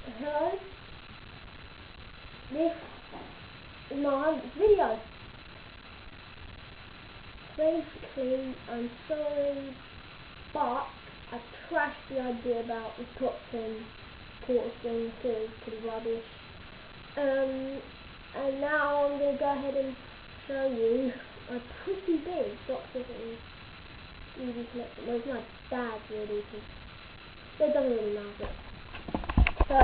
Hello, this is my 100th video. Basically, I'm sorry, but I trashed the idea about the top 10 quarter thing because it's pretty rubbish. And now I'm going to go ahead and show you a pretty big Doctor Who DVD collection. Well, it's my dad's really, because it doesn't really matter. So,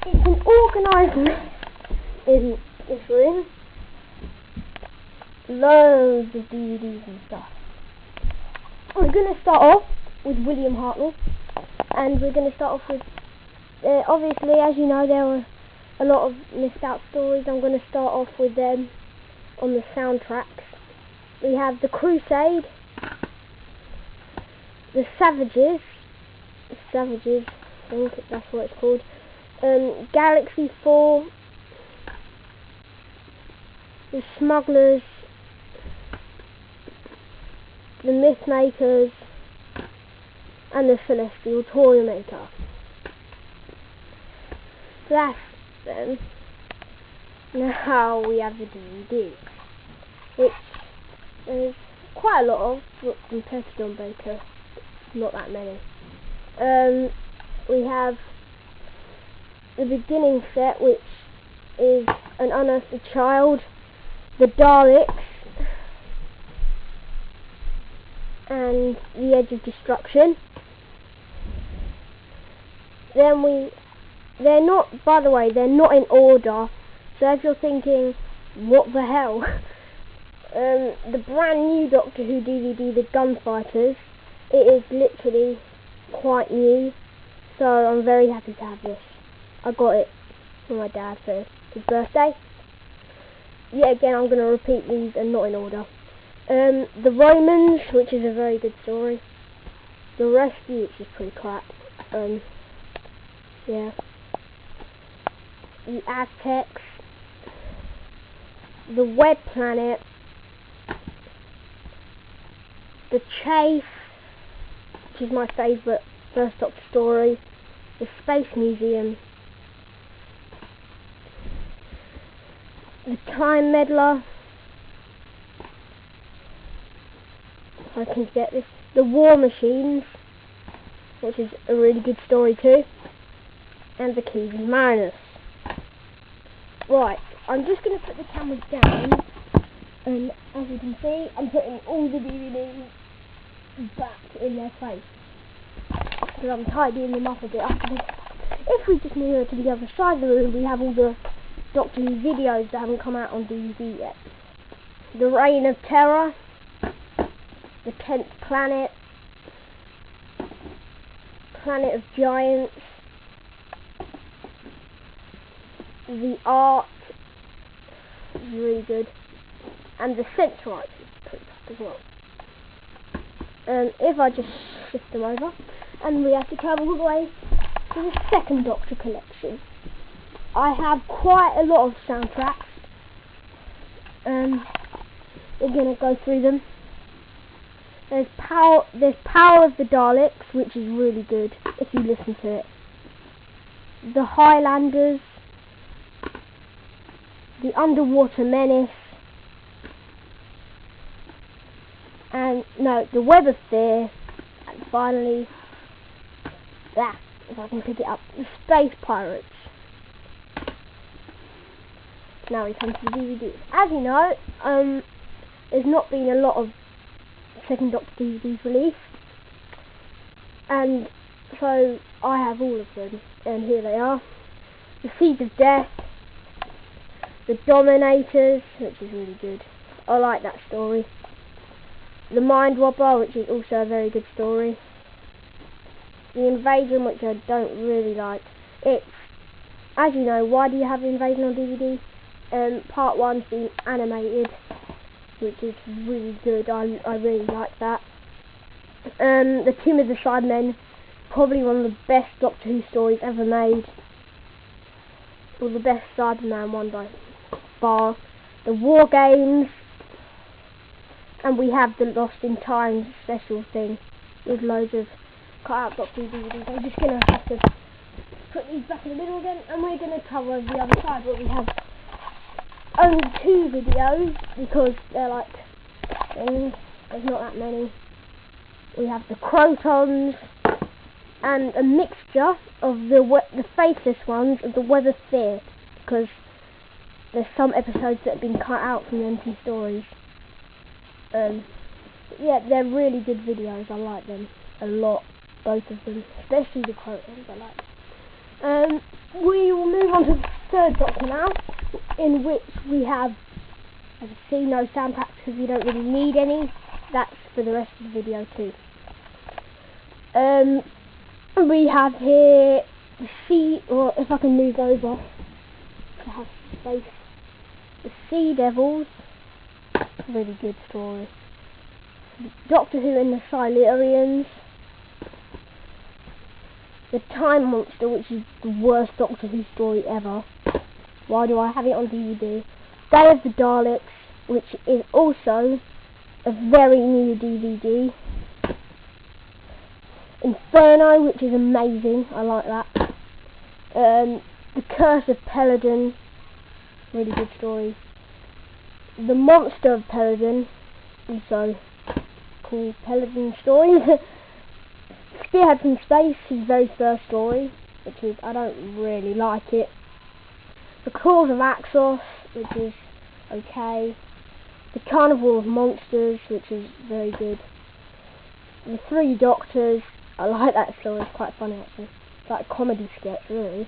it's an organised mess in this room. Loads of DVDs and stuff. We're going to start off with William Hartnell, and we're going to start off with, obviously, as you know, there are a lot of missed out stories. I'm going to start off with them on the soundtracks. We have The Crusade, The Savages, I think that's what it's called, Galaxy 4, The Smugglers, The Mythmakers, and The Celestial Toymaker. That's them. Now we have the DVD, which there's quite a lot of, but compared to Don Baker, not that many. We have the beginning set, which is An Unearthly Child, The Daleks, and The Edge of Destruction. Then they're not, by the way, they're not in order, so if you're thinking, what the hell, the brand new Doctor Who DVD, The Gunfighters, it is literally quite new, so I'm very happy to have this. I got it for my dad for his birthday. Yet again, I'm going to repeat these and not in order. The Romans, which is a very good story. The Rescue, which is pretty crap. Yeah. The Aztecs. The Web Planet. The Chase, which is my favourite First Doctor story. The Space Museum. The Time Meddler. If I can get this. The War Machines, which is a really good story too. And The Keys and Mariners. Right, I'm just going to put the cameras down, and as you can see, I'm putting all the DVDs back in their place, because I'm tidying them up a bit after this. If we just move to the other side of the room, we have all the Doctor Who videos that haven't come out on DVD yet. The Reign of Terror, The 10th Planet, Planet of Giants, The Ark, is really good, and The Centurites is pretty tough as well. If I just shift them over, and we have to travel all the way to the second Doctor collection. I have quite a lot of soundtracks. We're going to go through them. There's Power of the Daleks, which is really good if you listen to it. The Highlanders, The Underwater Menace, and no, The Web of Fear, and finally, if I can pick it up, The Space Pirates. Now we come to the DVDs. As you know, there's not been a lot of second Doctor DVDs released, and so I have all of them, and here they are. The Seeds of Death, The Dominators, which is really good. I like that story. The Mind Robber, which is also a very good story. The Invasion, which I don't really like. It's, as you know, why do you have the Invasion on DVD? Part 1's been animated, which is really good. I really like that. The Tomb of the Cybermen, probably one of the best Doctor Who stories ever made. Or the best Cyberman one by far. The War Games, and we have the Lost in Time special thing with loads of cut out Doctor Who DVDs. I'm just gonna have to put these back in the middle again, and we're going to cover the other side where we have only 2 videos because they're like things. There's not that many. We have the crotons and a mixture of the faceless ones of the weather fear, because there's some episodes that have been cut out from the empty stories. Yeah, they're really good videos. I like them a lot, both of them, especially the crotons. I like them. We will move on to the 3rd Doctor now, in which we have, as you see, no sound packs because we don't really need any. That's for the rest of the video too. We have here the sea, or if I can move over to have space, the Sea Devils. Really good story. Doctor Who and the Silurians. The Time Monster, which is the worst Doctor Who story ever. Why do I have it on DVD? Day of the Daleks, which is also a very new DVD. Inferno, which is amazing. I like that. The Curse of Peladon. Really good story. The Monster of Peladon. Also cool Peladon story. Spearhead from Space, his very first story, which is, I don't really like it. The Claws of Axos, which is okay. The Carnival of Monsters, which is very good. The 3 Doctors, I like that story, it's quite funny actually. It's like a comedy sketch, really.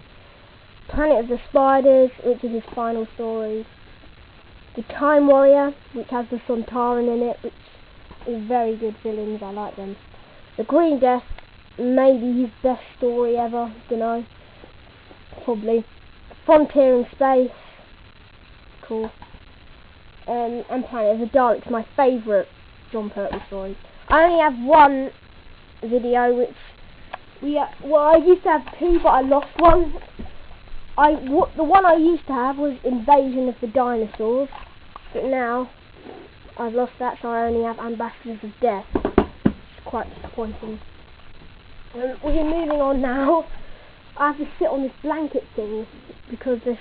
Planet of the Spiders, which is his final story. The Time Warrior, which has the Sontaran in it, which is very good villains, I like them. The Green Death, maybe his best story ever, dunno. Probably. Frontier in Space, cool. And Planet of the Daleks, my favourite John Pertwee story. I only have one video, which I used to have 2, but I lost one. The one I used to have was Invasion of the Dinosaurs, but now I've lost that, so I only have Ambassadors of Death. It's quite disappointing. We're moving on now. I have to sit on this blanket thing because this.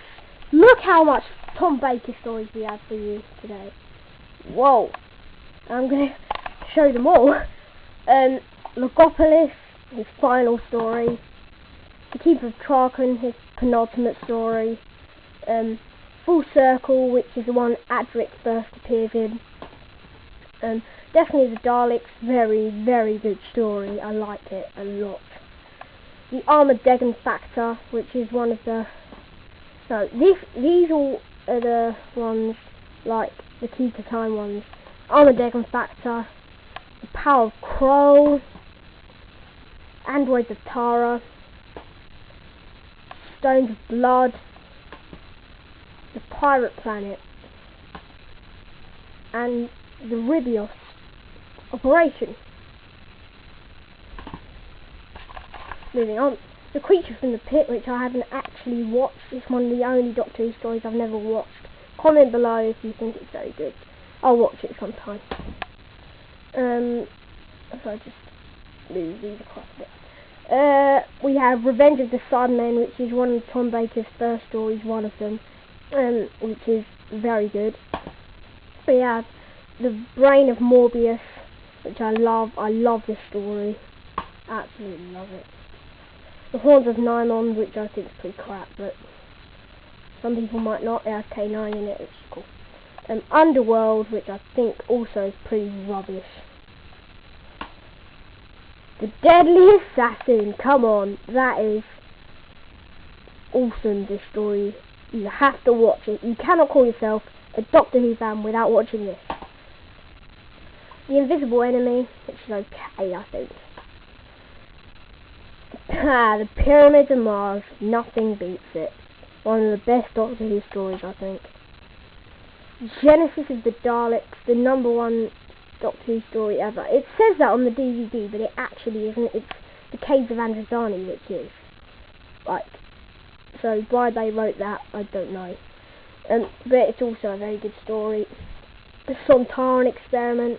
Look how much Tom Baker stories we have for you today. Whoa! I'm going to show them all. Logopolis, his final story. The Keeper of Traken, his penultimate story. Full Circle, which is the one Adric first appears in. Definitely the Daleks, very, very good story. I liked it a lot. The Armageddon Factor, which is one of the... So, these all are the ones, like the Key to Time ones. Armageddon Factor, The Power of Kroll, Androids of Tara, Stones of Blood, The Pirate Planet, and the Ribios Operation. Moving on. The Creature from the Pit, which I haven't actually watched. It's one of the only Doctor Who stories I've never watched. Comment below if you think it's very good. I'll watch it sometime. So I just move these across a bit. We have Revenge of the Cybermen, which is one of Tom Baker's first stories, one of them, which is very good. We have The Brain of Morbius, which I love. I love this story. Absolutely love it. The Horns of Nymon, which I think is pretty crap, but some people might not. It has K9 in it, which is cool. Underworld, which I think also is pretty rubbish. The Deadly Assassin, come on, that is awesome, this story. You have to watch it. You cannot call yourself a Doctor Who fan without watching this. The Invisible Enemy, which is okay, I think. The Pyramids of Mars, nothing beats it. One of the best Doctor Who stories, I think. Genesis of the Daleks, the #1 Doctor Who story ever. It says that on the DVD, but it actually isn't. It's the Caves of Androzani, which is. Like, so why they wrote that, I don't know. But it's also a very good story. The Sontaran Experiment,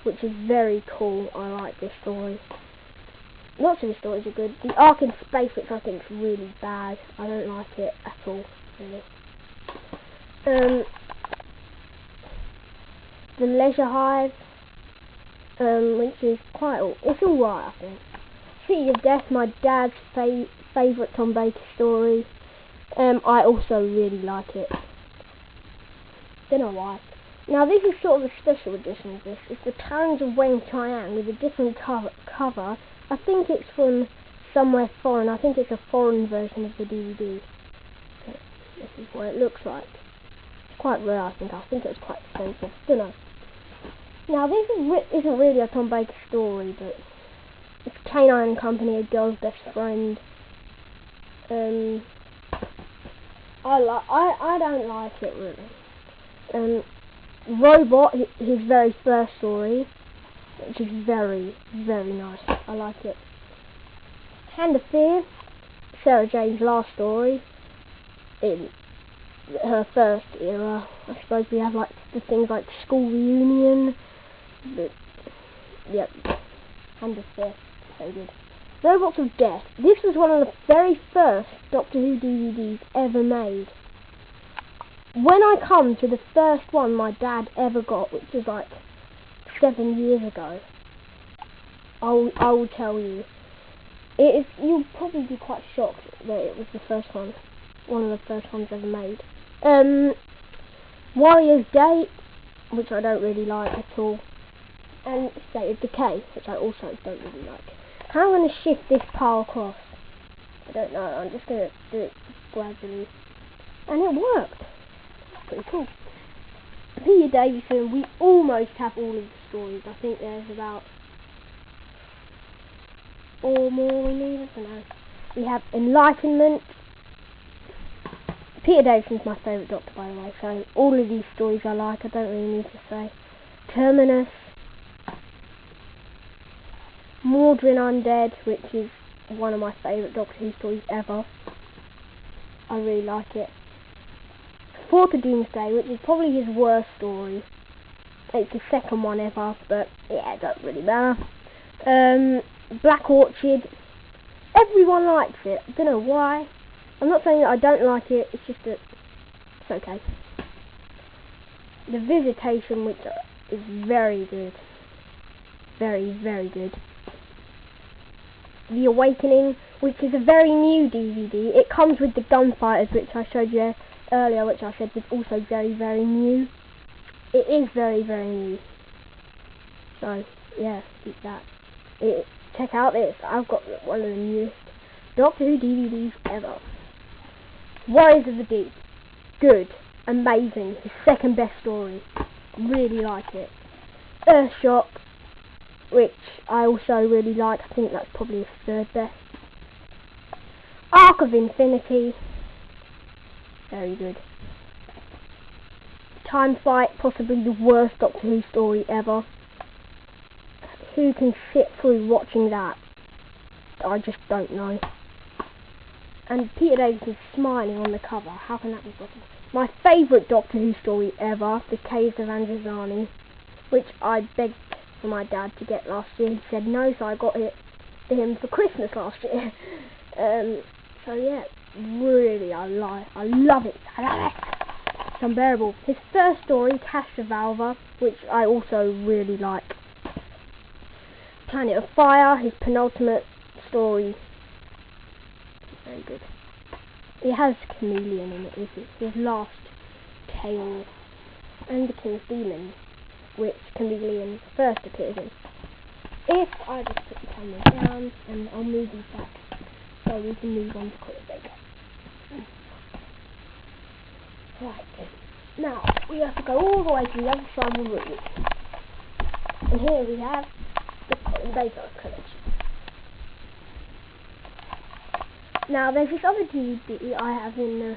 which is very cool. I like this story. Lots of the stories are good. The Ark in Space, which I think is really bad. I don't like it at all, really. The Leisure Hive, which is it's alright, I think. City of Death, my dad's favourite Tom Baker story. I also really like it. Don't know why. Now this is sort of a special edition of this. It's the Talons of Wen Chiang with a different cover. I think it's from somewhere foreign. I think it's a foreign version of the DVD. Okay, this is what it looks like. It's quite rare, I think. I think it was quite expensive. Don't know. Now this isn't really a Tom Baker story, but it's Canine Company, a girl's best friend. I don't like it really. Robot, his very first story, which is very, very nice. I like it. Hand of Fear, Sarah Jane's last story in her first era. I suppose we have like the things like School Reunion, but yep, Hand of Fear, so good. Robots of Death. This was one of the very first Doctor Who DVDs ever made. When I come to the first one my dad ever got, which was like 7 years ago, I will tell you. You'll probably be quite shocked that it was the first one of the first ones ever made. Warrior's Day, which I don't really like at all, and State of Decay, which I also don't really like. How I'm going to shift this pile across, I don't know. I'm just going to do it gradually, and it worked. Pretty cool. Peter Davison, we almost have all of the stories. I think there's about 4 more we need, I don't know. We have Enlightenment. Peter Davison's my favourite Doctor, by the way, so all of these stories I like, I don't really need to say. Terminus. Mordrin Undead, which is one of my favourite Doctor Who stories ever. I really like it. Fourth of Doomsday, which is probably his worst story. It's the second one ever, but yeah, it doesn't really matter. Black Orchid. Everyone likes it. I don't know why. I'm not saying that I don't like it, it's just that it's okay. The Visitation, which is very good. Very, very good. The Awakening, which is a very new DVD. It comes with the Gunfighters, which I showed you earlier, which I said was also very, very new. It is very, very new. So, yeah, keep that. Check out this. I've got one of the newest Doctor Who DVDs ever. Warriors of the Deep. Good. Amazing. His second best story. Really like it. Earthshock, which I also really like. I think that's probably his third best. Arc of Infinity. Very good. Time Fight, possibly the worst Doctor Who story ever. Who can sit through watching that? I just don't know. And Peter Davis is smiling on the cover. How can that be possible? My favourite Doctor Who story ever, The Caves of Androzani, which I begged for my dad to get last year. He said no, so I got it for him for Christmas last year. So yeah, really, I love it. I love it. It's unbearable. His first story, Castrovalva, which I also really like. Planet of Fire, his penultimate story. Very good. It has Chameleon in it, isn't it? His last tale. And the King's Demon, which Chameleon first appears in. If I just put the camera down, and I'll move these back, so we can move on to Colin Baker. Right, now we have to go all the way to the other side of the room. And here we have the Colin Baker collection. Now there's this other DVD I have in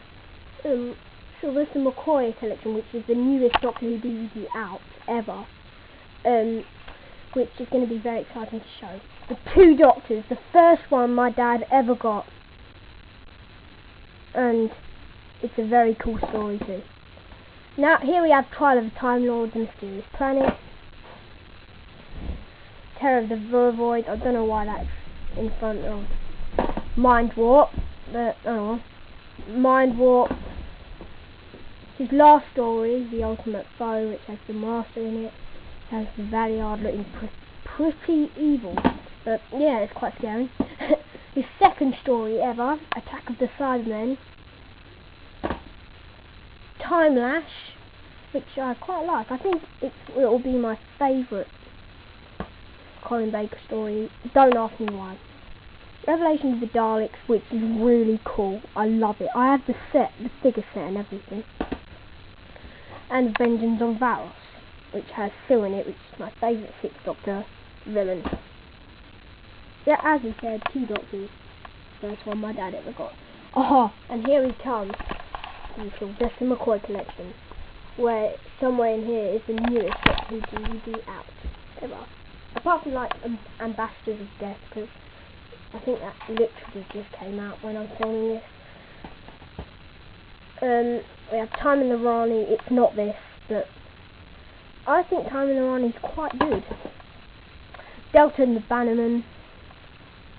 the Sylvester McCoy collection, which is the newest Doctor Who DVD out ever, which is going to be very exciting to show. The Two Doctors, the first one my dad ever got, and it's a very cool story too. Now here we have Trial of the Time Lords and Mysterious Planet, Terror of the Vervoid. I don't know why that's in front of Mind Warp. Mind Warp. His last story, The Ultimate Foe, which has the Master in it, has the Valiard looking pretty evil. But yeah, it's quite scary. His second story ever, Attack of the Cybermen. Time Lash, which I quite like. I think it will be my favourite Colin Baker story. Don't ask me why. Revelation of the Daleks, which is really cool. I love it. I have the set, the figure set and everything. And Vengeance on Varos, which has Sue in it, which is my favourite Sixth Doctor villain. Yeah, as he said, 2 Doctors. First one my dad ever got. Oh, and here he comes. The Sylvester McCoy collection, where somewhere in here is the newest Doctor Who DVD out ever. Apart from like Ambassadors of Death, because I think that literally just came out when I'm filming this. We have Time in the Rani. It's not this, but I think Time in the Rani is quite good. Delta and the Bannerman,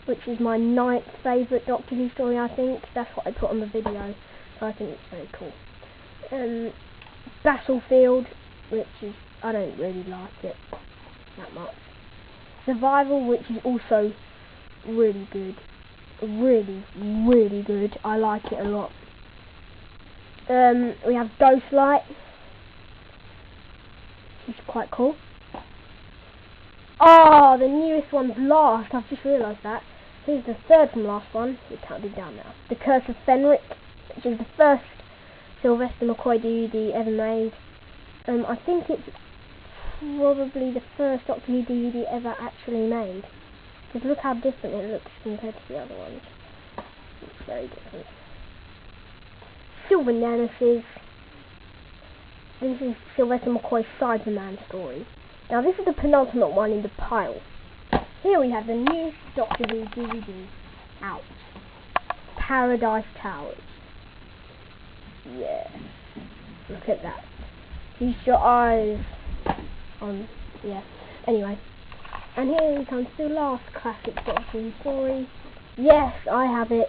which is my 9th favourite Doctor Who story, I think. That's what I put on the video, so I think it's very cool. Battlefield, which is, I don't really like it that much. Survival, which is also really good. Really, really good. I like it a lot. We have Ghostlight, which is quite cool. Oh, the newest one's last. I've just realised that. Here's the third from last one. We can't do down now. The Curse of Fenric, which is the first Sylvester McCoy DVD ever made. I think it's probably the first Doctor Who DVD ever actually made. Because look how different it looks compared to the other ones. It's very different. Silver Nemesis. This is Sylvester McCoy's Cyberman story. Now this is the penultimate one in the pile. Here we have the newest Doctor Who DVD out. Paradise Towers. Yeah. Look at that. Feast your eyes on, yeah. Anyway. And here comes the last classic Doctor Who story. Yes, I have it.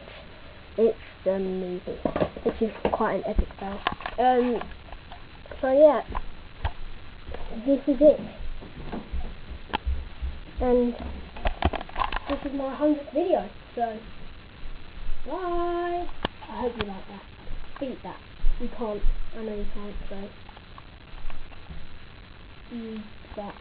It's the movie, which is quite an epic fail. So yeah, this is it. And this is my 100th video, so bye. I hope you like that. Beat that. You can't. I know you can't, so that.